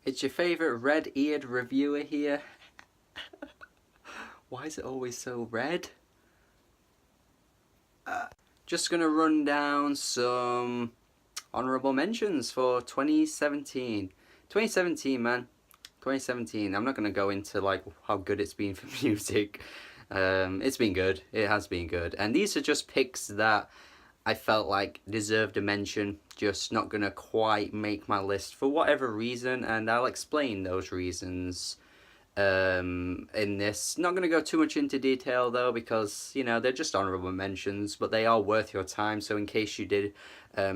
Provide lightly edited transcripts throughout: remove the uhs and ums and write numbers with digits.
It's your favourite red-eared reviewer here. Why is it always so red? Just gonna run down some honourable mentions for 2017. 2017, man. 2017. I'm not gonna go into like how good it's been for music. It's been good. It has been good. And these are just picks that I felt like deserved a mention, just not gonna quite make my list for whatever reason, and I'll explain those reasons in this. Not gonna go too much into detail though, because you know they're just honourable mentions, but they are worth your time. So in case you did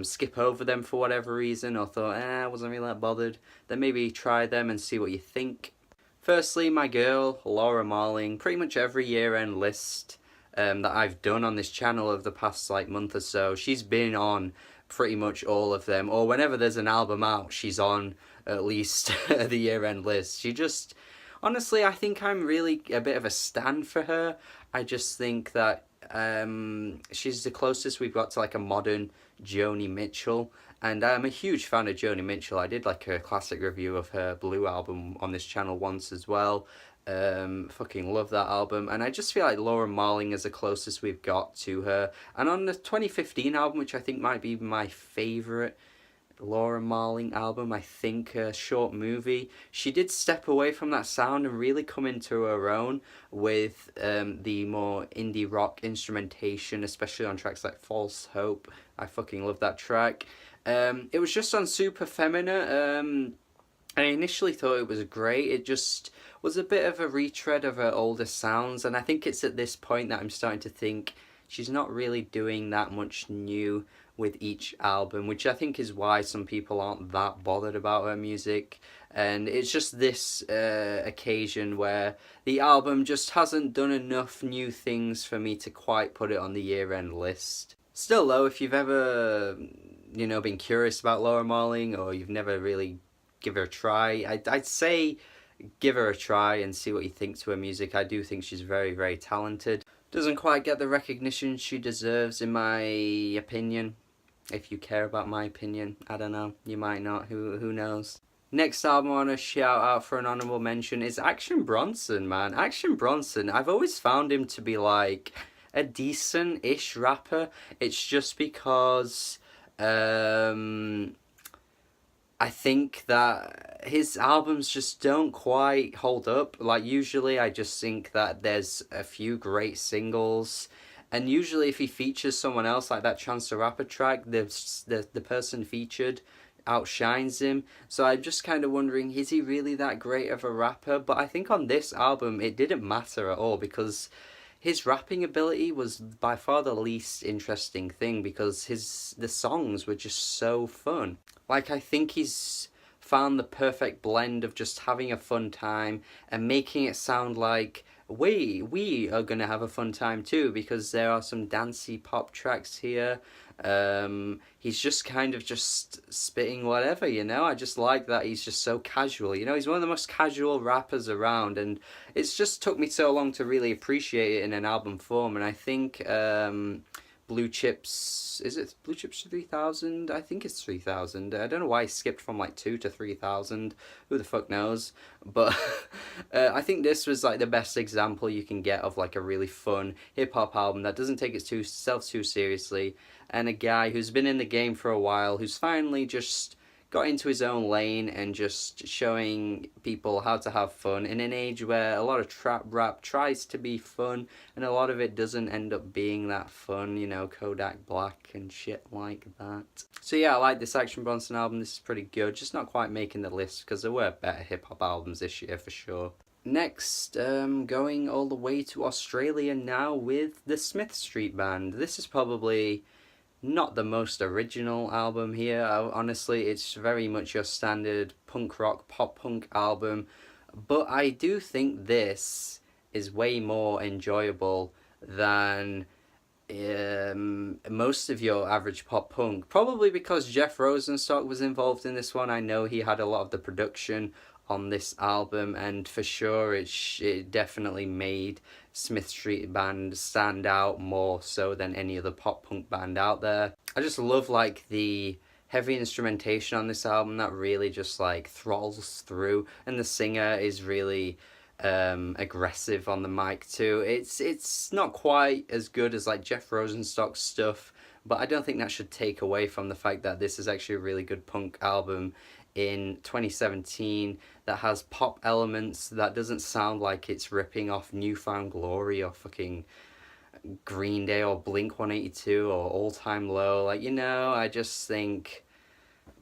skip over them for whatever reason, or thought I wasn't really that bothered, then maybe try them and see what you think. Firstly, my girl Laura Marling. Pretty much every year-end list that I've done on this channel over the past like month or so, she's been on pretty much all of them, or whenever there's an album out, she's on at least the year-end list. She just, honestly, I think I'm really a bit of a stan for her. I just think that she's the closest we've got to like a modern Joni Mitchell, and I'm a huge fan of Joni Mitchell. I did like a classic review of her Blue album on this channel once as well. Fucking love that album, and I just feel like Laura Marling is the closest we've got to her. And on the 2015 album, which I think might be my favourite Laura Marling album, I think, Short Movie, she did step away from that sound and really come into her own with the more indie rock instrumentation, especially on tracks like False Hope. I fucking love that track. It was just on Super Femina. I initially thought it was great. It just was a bit of a retread of her older sounds, and I think it's at this point that I'm starting to think she's not really doing that much new with each album, which I think is why some people aren't that bothered about her music. And it's just this occasion where the album just hasn't done enough new things for me to quite put it on the year-end list. Still though, if you've ever, you know, been curious about Laura Marling, or you've never really give her a try, I'd say give her a try and see what you think to her music. I do think she's very, very talented. Doesn't quite get the recognition she deserves in my opinion. If you care about my opinion, I don't know, you might not, who knows. Next album I want to shout out for an honourable mention is Action Bronson, man. Action Bronson, I've always found him to be like a decent-ish rapper. It's just because I think that his albums just don't quite hold up. Like, usually I just think that there's a few great singles, and usually if he features someone else, like that Chance the Rapper track, the person featured outshines him. So I'm just kind of wondering, is he really that great of a rapper? But I think on this album it didn't matter at all, because his rapping ability was by far the least interesting thing, because the songs were just so fun. Like, I think he's found the perfect blend of just having a fun time and making it sound like we are gonna have a fun time too, because there are some dancey pop tracks here. He's just kind of just spitting whatever, you know. I just like that he's just so casual, you know. He's one of the most casual rappers around, and it's just took me so long to really appreciate it in an album form. And I think Blue Chips, is it Blue Chips 3000? I think it's 3000. I don't know why he skipped from like 2 to 3000. Who the fuck knows? But I think this was like the best example you can get of like a really fun hip-hop album that doesn't take itself too seriously, and a guy who's been in the game for a while, who's finally just got into his own lane and just showing people how to have fun in an age where a lot of trap rap tries to be fun and a lot of it doesn't end up being that fun, you know, Kodak Black and shit like that. So yeah, I like this Action Bronson album. This is pretty good, just not quite making the list because there were better hip-hop albums this year for sure. Next, going all the way to Australia now with the Smith Street Band. This is probably not the most original album here. Honestly, it's very much your standard punk rock, pop punk album, but I do think this is way more enjoyable than most of your average pop punk, probably because Jeff Rosenstock was involved in this one. I know he had a lot of the production on this album, and for sure it definitely made Smith Street Band stand out more so than any other pop punk band out there. I just love like the heavy instrumentation on this album that really just like throttles through, and the singer is really aggressive on the mic too. It's not quite as good as like Jeff Rosenstock's stuff, but I don't think that should take away from the fact that this is actually a really good punk album in 2017 that has pop elements, that doesn't sound like it's ripping off Newfound Glory or fucking Green Day or Blink 182 or All Time Low. Like, you know, I just think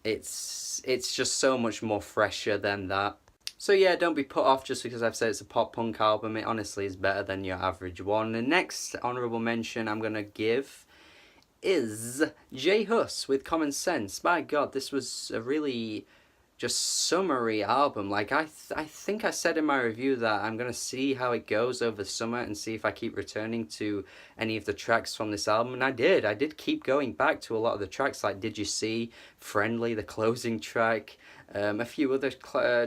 it's just so much more fresher than that. So yeah, don't be put off just because I've said it's a pop punk album. It honestly is better than your average one. The next honourable mention I'm gonna give is J Hus with Common Sense. My god, this was a really just summary album. Like I think I said in my review that I'm gonna see how it goes over the summer and see if I keep returning to any of the tracks from this album, and I did keep going back to a lot of the tracks, like Did You See, Friendly, the closing track, a few other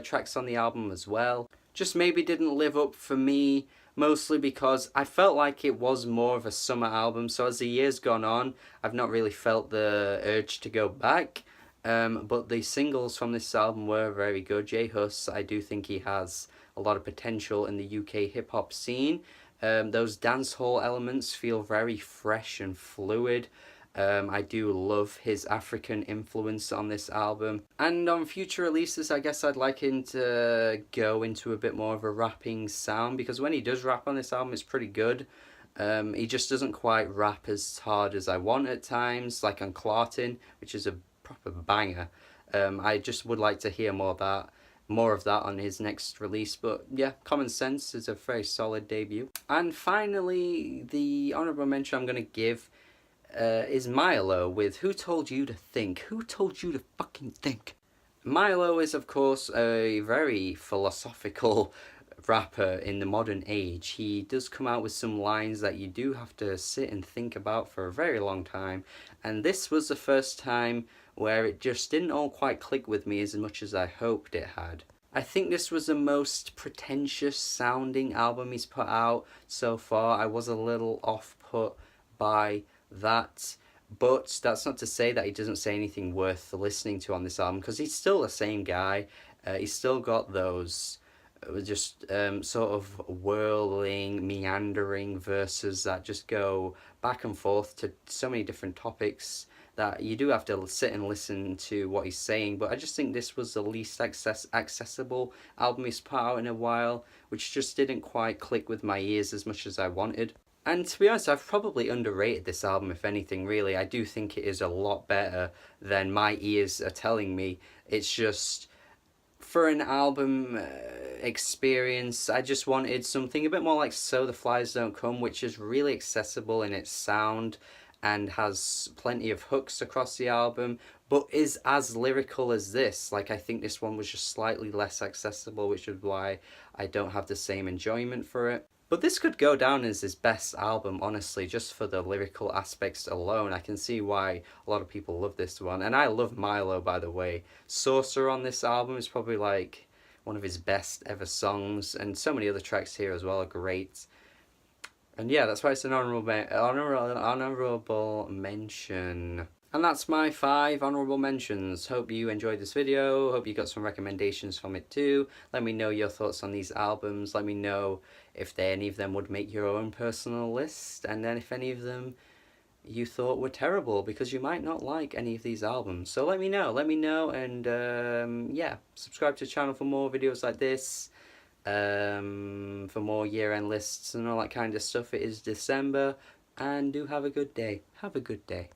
tracks on the album as well. Just maybe didn't live up for me, mostly because I felt like it was more of a summer album, so as the year's gone on I've not really felt the urge to go back. But the singles from this album were very good. J Hus, I do think he has a lot of potential in the UK hip hop scene. Those dancehall elements feel very fresh and fluid. I do love his African influence on this album. And on future releases, I guess I'd like him to go into a bit more of a rapping sound, because when he does rap on this album, it's pretty good. He just doesn't quite rap as hard as I want at times, like on Clartin, which is a proper banger. I just would like to hear more of that on his next release. But yeah, Common Sense is a very solid debut. And finally, the honourable mention I'm gonna give is Milo with Who Told You to Think? Who told you to fucking think? Milo is of course a very philosophical rapper in the modern age. He does come out with some lines that you do have to sit and think about for a very long time, and this was the first time where it just didn't all quite click with me as much as I hoped it had. I think this was the most pretentious sounding album he's put out so far. I was a little off put by that, but that's not to say that he doesn't say anything worth listening to on this album, because he's still the same guy. He's still got those just sort of whirling, meandering verses that just go back and forth to so many different topics that you do have to sit and listen to what he's saying. But I just think this was the least accessible album he's put out in a while, which just didn't quite click with my ears as much as I wanted. And to be honest, I've probably underrated this album, if anything, really. I do think it is a lot better than my ears are telling me. It's just, for an album experience, I just wanted something a bit more like So the Flies Don't Come, which is really accessible in its sound and has plenty of hooks across the album, but is as lyrical as this. Like, I think this one was just slightly less accessible, which is why I don't have the same enjoyment for it. But this could go down as his best album, honestly, just for the lyrical aspects alone. I can see why a lot of people love this one. And I love Milo, by the way. Sorcerer on this album is probably like one of his best ever songs, and so many other tracks here as well are great. And yeah, that's why it's an honourable mention. And that's my 5 honourable mentions. Hope you enjoyed this video. Hope you got some recommendations from it too. Let me know your thoughts on these albums. Let me know if any of them would make your own personal list. And then if any of them you thought were terrible, because you might not like any of these albums. So let me know. And yeah, subscribe to the channel for more videos like this. For more year-end lists and all that kind of stuff. It is December, and do have a good day. Have a good day.